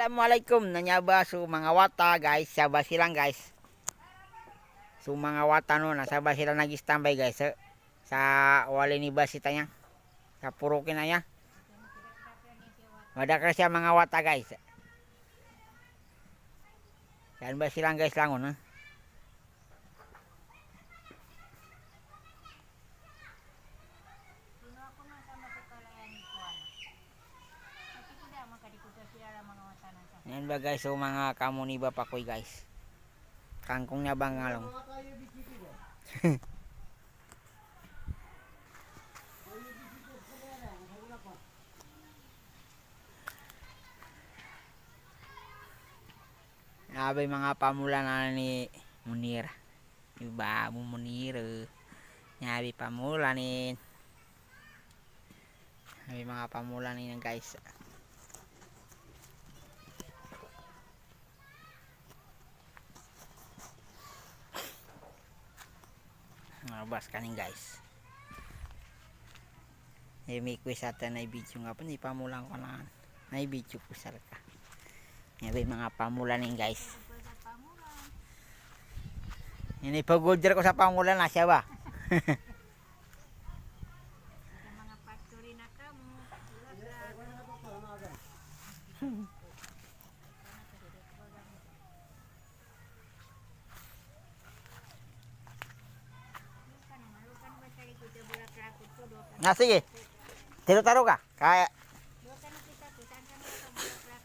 Assalamualaikum nanyaba so mga wata guys, saba silang guys. So mga wata no nasaba sila nag-standby guys sa wali ni basita niya. Sa purukin na niya. Madakar siya mga wata guys. Yan ba silang guys langon ha? Yan ba guys, so mga kamo ni Bapakoy guys. Kangkong niya bang ngalong. Abay mga pamula na ni Munir. Iba mo Munir. Nabi pamula ni. Abay mga pamula ni guys. Nabas kanin guys. May quiz ata na video nga pa. Hindi pamulang ko na. Na video ko sa ka. May mga pamulan nin guys. Ini pagulder ko sa pamulan na siya ba? Mga factory na kamo. Na sige. Tiro-taro ka. Kaya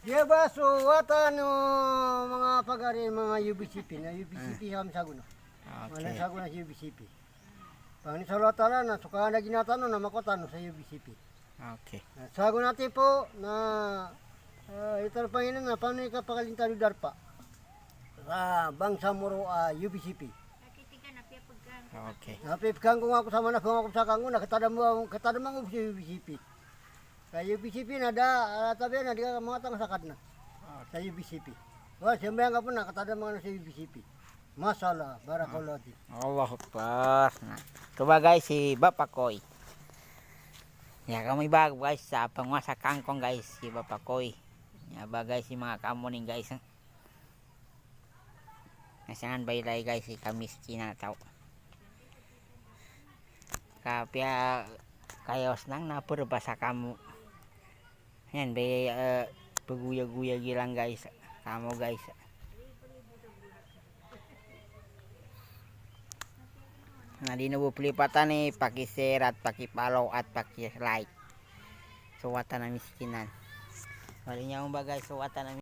Ya ba so wata no mga pagari mga UBCP na UBCP ham saguno. Mana okay. saguno sa UBCP. Pangni sa latala na suka na ginatano na makotano sa UBCP. Okay. Saguno natin po na itar Panginoon na paano ka pakalintado darpa sa Bangsamoro UBCP. Okay. Napipkan ko ako sama na kung ako sa kanguna katadamang ko sa UBCP. Sa UBCP na tabi na di ka mga tang sakad na. Sa UBCP. Wah, siyempre nga po na katadamang sa UBCP. Masala, barakallah. Allah Akbar. Nah, coba guys si Bapakoy. Ya kami bago guys sa penguasa kangkong guys si Bapakoy. Ya ba guys si mga kamo ning guys. Nasangan baylay guys si kamiskin na tao. Kapya kayos nang napurba sa kamu. Yan bay paguya-guya gilang guys. Kamo guys. Nah di nubu pelipatan nih paki-share at paki-follow at paki-like. Suwatan na miskinan. Wali niya guys suwatan na